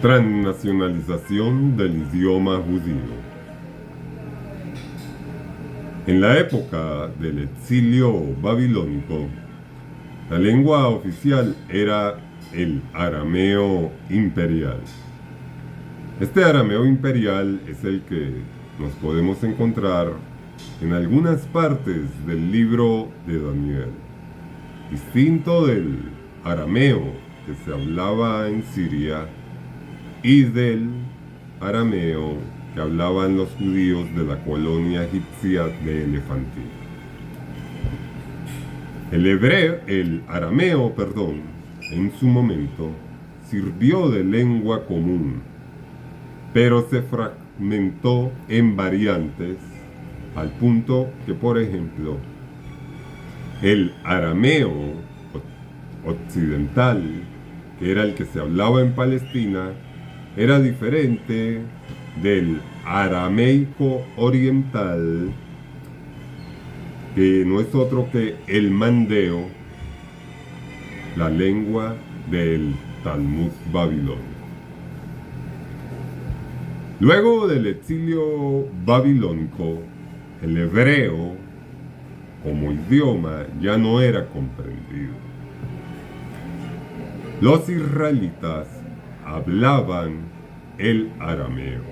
Transnacionalización del idioma judío. En la época del exilio babilónico, la lengua oficial era el arameo imperial. Este arameo imperial es el que nos podemos encontrar en algunas partes del libro de Daniel. Distinto del arameo que se hablaba en Siria y del arameo que hablaban los judíos de la colonia egipcia de Elefantina. El arameo, en su momento sirvió de lengua común, pero se fragmentó en variantes al punto que, por ejemplo, el arameo occidental, que era el que se hablaba en Palestina, era diferente del arameico oriental, que no es otro que el mandeo, la lengua del Talmud babilónico. Luego del exilio babilónico, el hebreo como idioma ya no era comprendido. Los israelitas hablaban el arameo.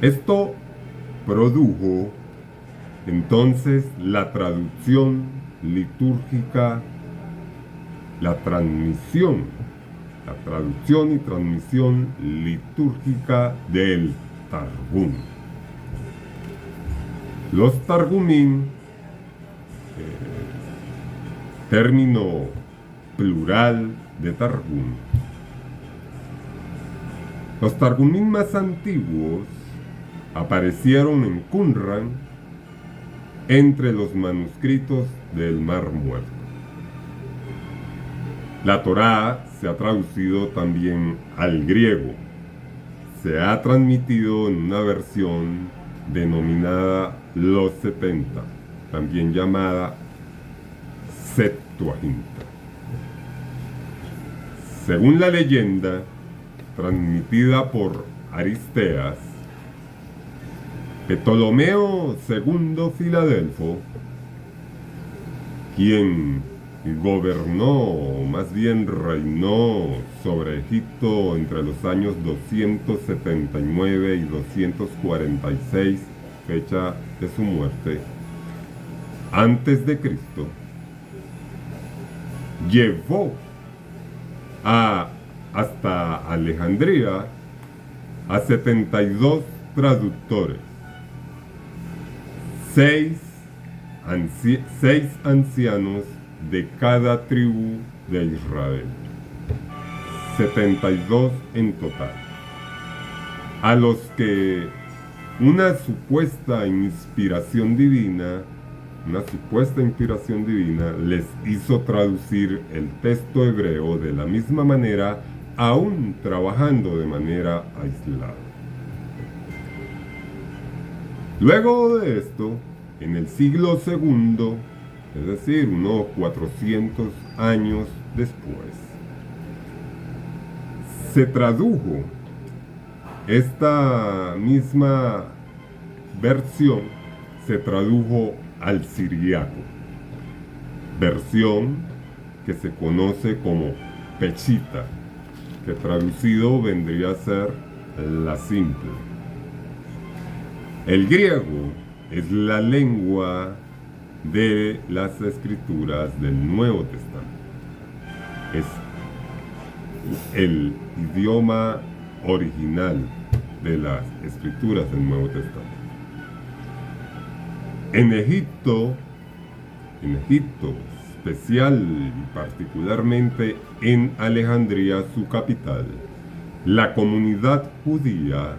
Esto produjo entonces la traducción litúrgica, la traducción y transmisión litúrgica del Targum. Los Targumim, término plural de Targum. Los Targumim más antiguos aparecieron en Qumran entre los manuscritos del Mar Muerto. La Torá se ha traducido también al griego. Se ha transmitido en una versión denominada los 70, también llamada Septuaginta. Según la leyenda transmitida por Aristeas, Ptolomeo II Filadelfo, quien gobernó, más bien reinó sobre Egipto entre los años 279 y 246, fecha de su muerte, antes de Cristo, llevó hasta Alejandría a 72 traductores, seis ancianos de cada tribu de Israel, 72 en total, a los que una supuesta inspiración divina les hizo traducir el texto hebreo de la misma manera, aún trabajando de manera aislada. Luego de esto, en el siglo II, es decir, unos 400 años después, se tradujo esta misma versión, se tradujo al siriaco, versión que se conoce como Pechita, que traducido vendría a ser la simple. El griego es la lengua de las escrituras del Nuevo Testamento. Es el idioma original de las escrituras del Nuevo Testamento. En Egipto, especial y particularmente en Alejandría, su capital, la comunidad judía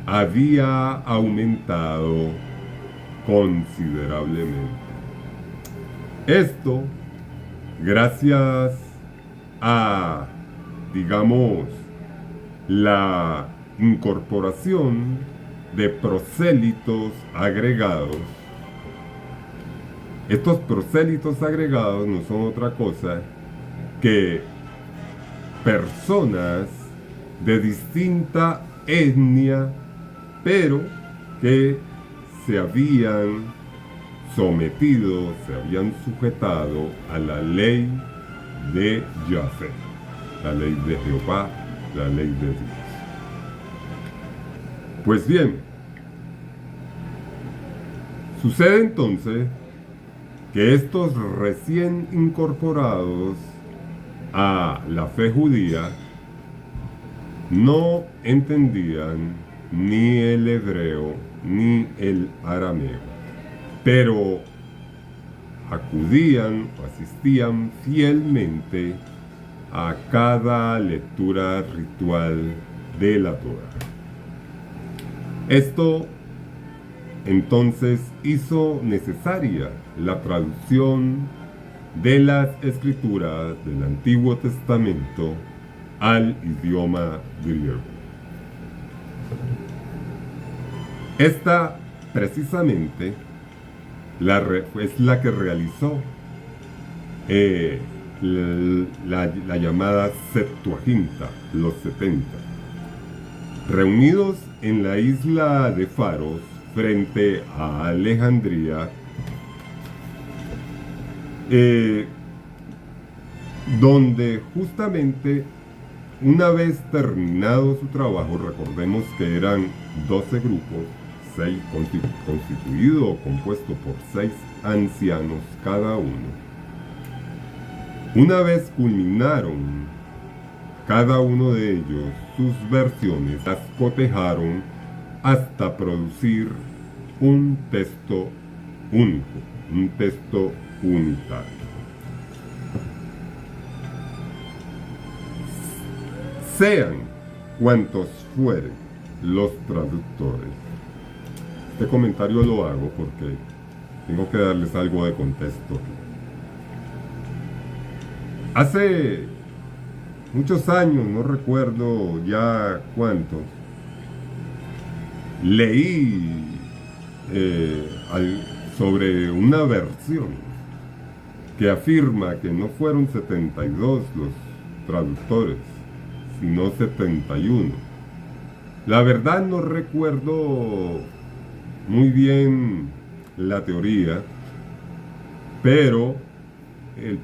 había aumentado considerablemente. Esto gracias a, la incorporación de prosélitos agregados. Estos prosélitos agregados no son otra cosa que personas de distinta etnia, pero que se habían sometido, se habían sujetado a la ley de Yahvé, la ley de Jehová, la ley de Dios. Pues bien, sucede entonces que estos recién incorporados a la fe judía no entendían ni el hebreo ni el arameo, pero acudían o asistían fielmente a cada lectura ritual de la Torá. Esto entonces hizo necesaria la traducción de las escrituras del Antiguo Testamento al idioma griego. Esta precisamente es la que realizó la llamada Septuaginta, los 70, reunidos en la isla de Faros frente a Alejandría, donde justamente una vez terminado su trabajo, recordemos que eran 12 grupos, constituido o compuesto por 6 ancianos cada uno. Una vez culminaron cada uno de ellos sus versiones, las cotejaron hasta producir un texto único, un texto unitario. Sean cuantos fueren los traductores. Este comentario lo hago porque tengo que darles algo de contexto. Hace muchos años, no recuerdo ya cuántos, leí sobre una versión que afirma que no fueron 72 los traductores, sino 71. La verdad no recuerdo muy bien la teoría, pero el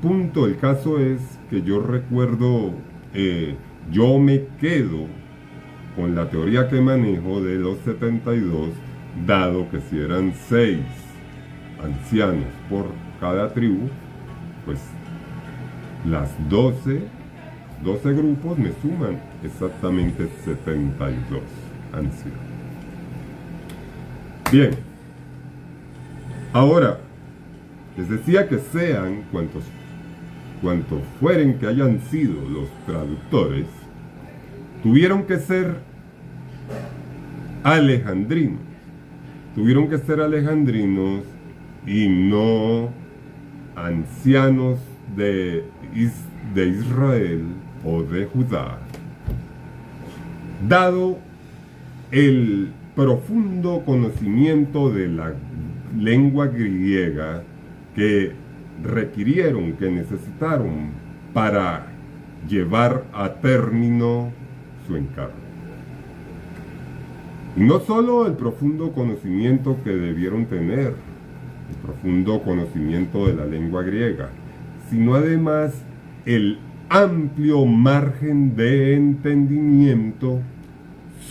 caso es que yo recuerdo, yo me quedo con la teoría que manejo de los 72, dado que si eran 6 ancianos por cada tribu, pues las 12 grupos me suman exactamente 72 ancianos. Bien, ahora, les decía que sean cuantos fueren que hayan sido los traductores, tuvieron que ser alejandrinos. Tuvieron que ser alejandrinos y no ancianos de Israel o de Judá, dado el profundo conocimiento de la lengua griega que requirieron, que necesitaron para llevar a término su encargo. Y no solo el profundo conocimiento que debieron tener, el profundo conocimiento de la lengua griega, sino además el amplio margen de entendimiento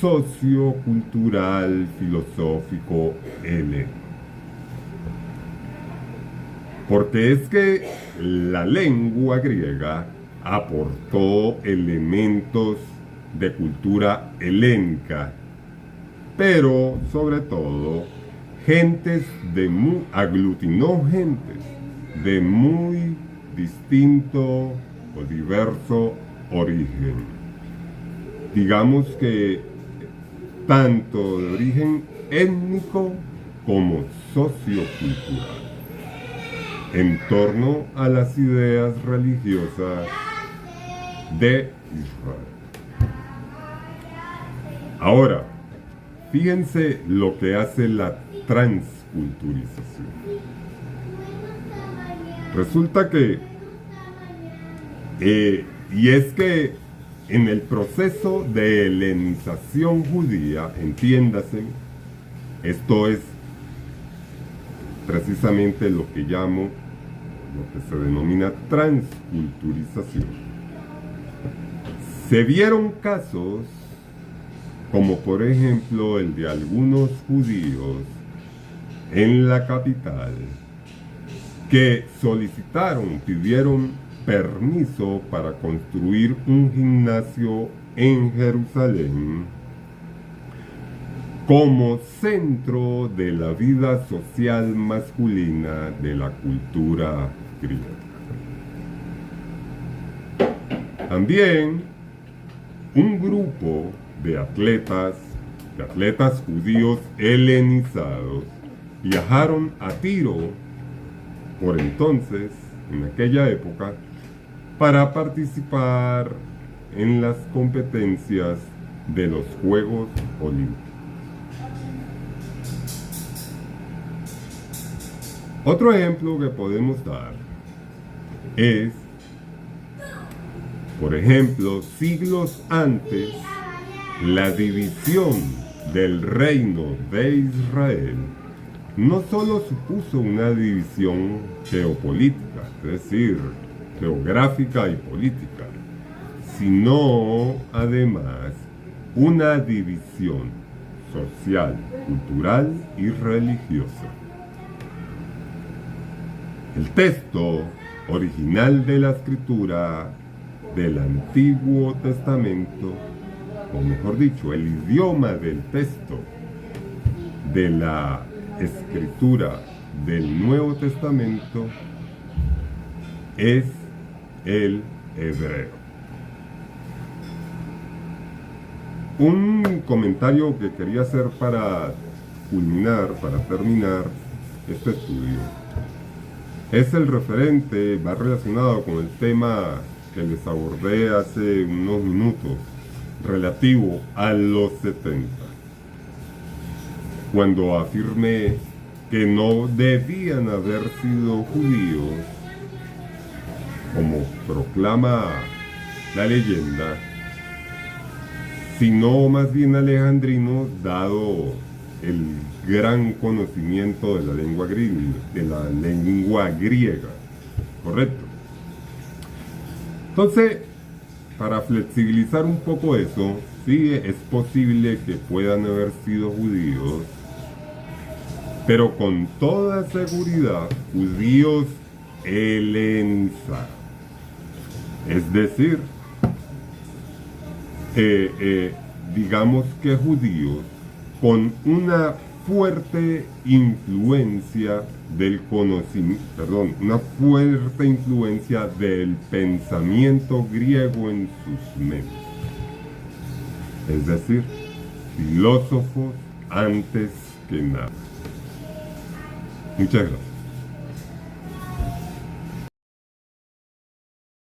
sociocultural, filosófico, helénico. Porque es que la lengua griega aportó elementos de cultura helénica, pero sobre todo aglutinó gentes de muy distinto o diverso origen. Digamos que tanto de origen étnico como sociocultural, en torno a las ideas religiosas de Israel. Ahora, fíjense lo que hace la transculturización. Resulta que, y es que en el proceso de helenización judía, entiéndase, esto es precisamente lo que llamo, lo que se denomina transculturización. Se vieron casos, como por ejemplo el de algunos judíos en la capital, que pidieron permiso para construir un gimnasio en Jerusalén como centro de la vida social masculina de la cultura griega. También un grupo de atletas judíos helenizados viajaron a Tiro, por entonces, en aquella época, para participar en las competencias de los Juegos Olímpicos. Otro ejemplo que podemos dar es, por ejemplo, siglos antes, la división del reino de Israel no solo supuso una división geopolítica, es decir, geográfica y política, sino además una división social, cultural y religiosa. El texto original de la escritura del Antiguo Testamento, o mejor dicho, el idioma del texto de la escritura del Nuevo Testamento es el hebreo. Un comentario que quería hacer para terminar este estudio, es el referente, va relacionado con el tema que les abordé hace unos minutos, relativo a los 70. Cuando afirmé que no debían haber sido judíos, como proclama la leyenda, sino más bien alejandrinos, dado el gran conocimiento de la lengua griega, ¿correcto? Entonces, para flexibilizar un poco eso, sí es posible que puedan haber sido judíos, pero con toda seguridad judíos helenizados. Es decir, digamos que judíos con una fuerte influencia del una fuerte influencia del pensamiento griego en sus mentes. Es decir, filósofos antes que nada. Muchas gracias.